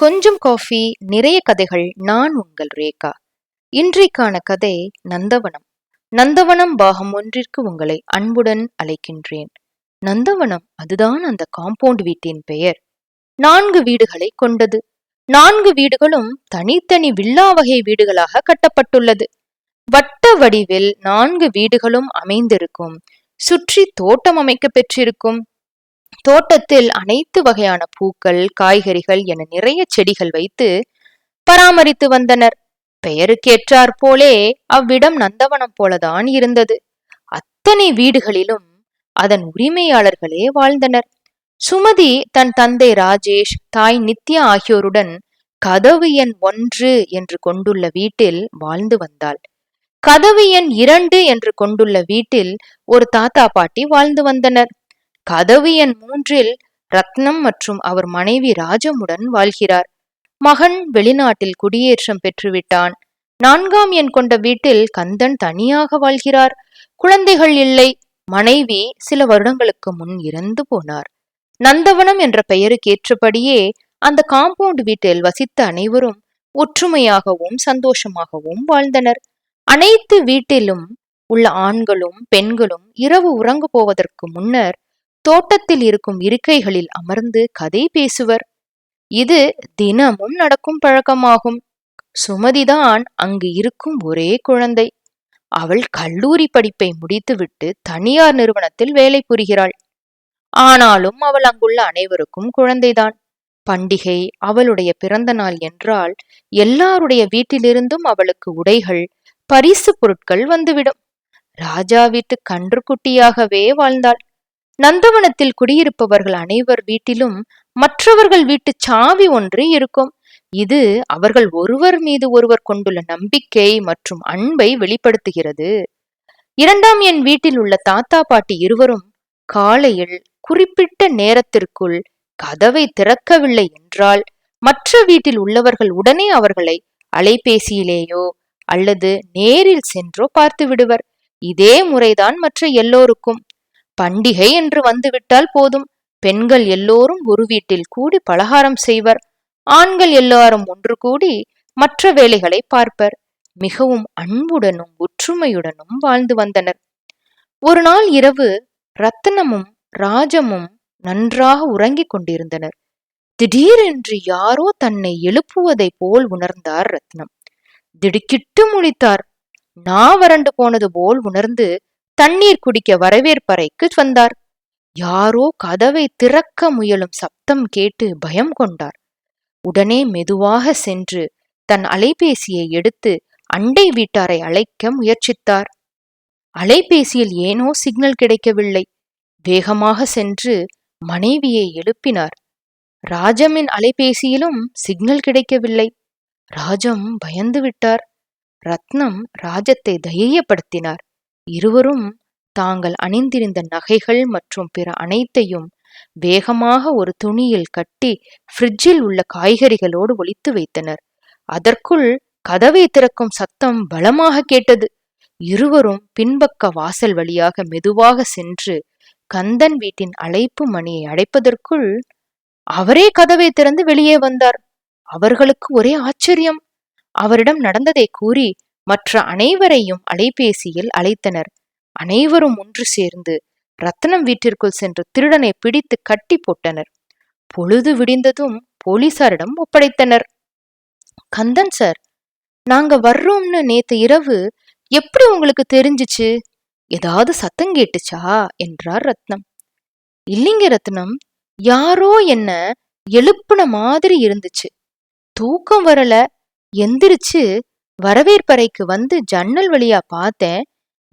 கொஞ்சம் காஃபி நிறைய கதைகள். நான் உங்கள் ரேகா. இன்றைக்கான கதை நந்தவனம். நந்தவனம் பாகம் 1ற்கு உங்களை அன்புடன் அழைக்கின்றேன். நந்தவனம், அதுதான் அந்த காம்பவுண்ட் வீட்டின் பெயர். 4 வீடுகளை கொண்டது. 4 வீடுகளும் தனித்தனி வில்லா வகை வீடுகளாக கட்டப்பட்டுள்ளது. வட்ட வடிவில் 4 வீடுகளும் அமைந்திருக்கும். சுற்றி தோட்டம் அமைக்க பெற்றிருக்கும். தோட்டத்தில் அனைத்து வகையான பூக்கள், காய்கறிகள் என நிறைய செடிகள் வைத்து பராமரித்து வந்தனர். பெயருக்கேற்றாற் போலே அவ்விடம் நந்தவனம் போலதான் இருந்தது. அத்தனை வீடுகளிலும் அதன் உரிமையாளர்களே வாழ்ந்தனர். சுமதி தன் தந்தை ராஜேஷ், தாய் நித்யா ஆகியோருடன் கதவு எண் 1 என்று கொண்டுள்ள வீட்டில் வாழ்ந்து வந்தாள். கதவு எண் 2 என்று கொண்டுள்ள வீட்டில் ஒரு தாத்தா பாட்டி வாழ்ந்து வந்தனர். கதவு எண் 3ல் ரத்னம் மற்றும் அவர் மனைவி ராஜமுடன் வாழ்கிறார். மகன் வெளிநாட்டில் குடியேற்றம் பெற்றுவிட்டான். 4ஆம் எண் கொண்ட வீட்டில் கந்தன் தனியாக வாழ்கிறார். குழந்தைகள் இல்லை. மனைவி சில வருடங்களுக்கு முன் இறந்து போனார். நந்தவனம் என்ற பெயருக்கேற்றபடியே அந்த காம்பவுண்ட் வீட்டில் வசித்த அனைவரும் ஒற்றுமையாகவும் சந்தோஷமாகவும் வாழ்ந்தனர். அனைத்து வீட்டிலும் உள்ள ஆண்களும் பெண்களும் இரவு உறங்க போவதற்கு முன்னர் தோட்டத்தில் இருக்கும் இருக்கைகளில் அமர்ந்து கதை பேசுவர். இது தினமும் நடக்கும் பழக்கமாகும். சுமதிதான் அங்கு இருக்கும் ஒரே குழந்தை. அவள் கல்லூரி படிப்பை முடித்துவிட்டு தனியார் நிறுவனத்தில் வேலை புரிகிறாள். ஆனாலும் அவள் அங்குள்ள அனைவருக்கும் குழந்தைதான். பண்டிகை, அவளுடைய பிறந்த நாள் என்றால் எல்லாருடைய வீட்டிலிருந்தும் அவளுக்கு உடைகள், பரிசு பொருட்கள் வந்துவிடும். ராஜா வீட்டு கன்றுக்குட்டியாகவே வாழ்ந்தாள். நந்தவனத்தில் குடியிருப்பவர்கள் அனைவர் வீட்டிலும் மற்றவர்கள் வீட்டு சாவி ஒன்று இருக்கும். இது அவர்கள் ஒருவர் மீது ஒருவர் கொண்டுள்ள நம்பிக்கை மற்றும் அன்பை வெளிப்படுத்துகிறது. 2ஆம் எண் வீட்டில் உள்ள தாத்தா பாட்டி இருவரும் காலையில் குறிப்பிட்ட நேரத்திற்குள் கதவை திறக்கவில்லை என்றால் மற்ற வீட்டில் உள்ளவர்கள் உடனே அவர்களை அலைபேசியிலேயோ அல்லது நேரில் சென்றோ பார்த்து விடுவர். இதே முறைதான் மற்ற எல்லோருக்கும். பண்டிகை என்று வந்துவிட்டால் போதும், பெண்கள் எல்லோரும் ஒரு வீட்டில் கூடி பலகாரம் செய்வர். ஆண்கள் எல்லாரும் ஒன்று கூடி மற்ற வேலைகளை பார்ப்பர். மிகவும் அன்புடனும் ஒற்றுமையுடனும் வாழ்ந்து வந்தனர். ஒரு நாள் இரவு ரத்னமும் ராஜமும் நன்றாக உறங்கிக் கொண்டிருந்தனர். திடீரென்று யாரோ தன்னை எழுப்புவதை போல் உணர்ந்தார் ரத்னம். திடுக்கிட்டு முழித்தார். நா வறண்டு போனது போல் உணர்ந்து தண்ணீர் குடிக்க வரவேற்பறைக்கு வந்தார். யாரோ கதவை திறக்க முயலும் சப்தம் கேட்டு பயம் கொண்டார். உடனே மெதுவாக சென்று தன் அலைபேசியை எடுத்து அண்டை வீட்டாரை அழைக்க முயற்சித்தார். அலைபேசியில் ஏனோ சிக்னல் கிடைக்கவில்லை. வேகமாக சென்று மனைவியை எழுப்பினார். ராஜமின் அலைபேசியிலும் சிக்னல் கிடைக்கவில்லை. ராஜம் பயந்து விட்டார். ரத்னம் ராஜத்தை தைரியப்படுத்தினார். இருவரும் தாங்கள் அணிந்திருந்த நகைகள் மற்றும் பிற அனைத்தையும் வேகமாக ஒரு துணியில் கட்டி ஃப்ரிட்ஜில் உள்ள காய்கறிகளோடு ஒளித்து வைத்தனர். அதற்குள் கதவை திறக்கும் சத்தம் பலமாக கேட்டது. இருவரும் பின்பக்க வாசல் வழியாக மெதுவாக சென்று கந்தன் வீட்டின் அழைப்பு மணியை அடைப்பதற்குள் அவரே கதவை திறந்து வெளியே வந்தார். அவர்களுக்கு ஒரே ஆச்சரியம். அவரிடம் நடந்ததை கூறி மற்ற அனைவரையும் அலைபேசியில் அழைத்தனர். அனைவரும் ஒன்று சேர்ந்து ரத்னம் வீட்டிற்குள் சென்று திருடனை பிடித்து கட்டி போட்டனர். பொழுது விடிந்ததும் போலீசாரிடம் ஒப்படைத்தனர். கந்தன் சார், நாங்க வர்றோம்னு நேத்து இரவு எப்படி உங்களுக்கு தெரிஞ்சிச்சு? ஏதாவது சத்தம் கேட்டுச்சா என்றார் ரத்னம். இல்லைங்க ரத்னம், யாரோ என்ன எழுப்புன மாதிரி இருந்துச்சு. தூக்கம் வரல, எந்திரிச்சு வரவேற்பறைக்கு வந்து ஜன்னல் வழியா பார்த்தேன்.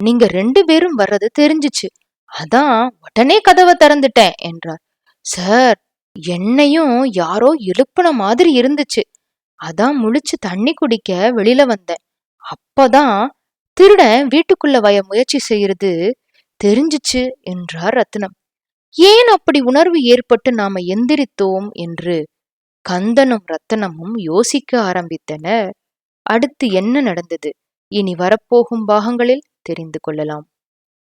நீங்க 2 பேரும் வர்றது தெரிஞ்சிச்சு. அதான் உடனே கதவை திறந்துட்டேன் என்றார். சார், என்னையும் யாரோ எழுப்புன மாதிரி இருந்துச்சு. அதான் முழிச்சு தண்ணி குடிக்க வெளியில வந்தேன். அப்பதான் திருடன் வீட்டுக்குள்ள முயற்சி செய்யறது தெரிஞ்சிச்சு என்றார் ரத்னம். ஏன் அப்படி உணர்வு ஏற்பட்டு நாம எந்திரித்தோம் என்று கந்தனும் ரத்தனமும் யோசிக்க ஆரம்பித்தனர். அடுத்து என்ன நடந்தது? இனி வரப்போகும் பாகங்களில் தெரிந்து கொள்ளலாம்.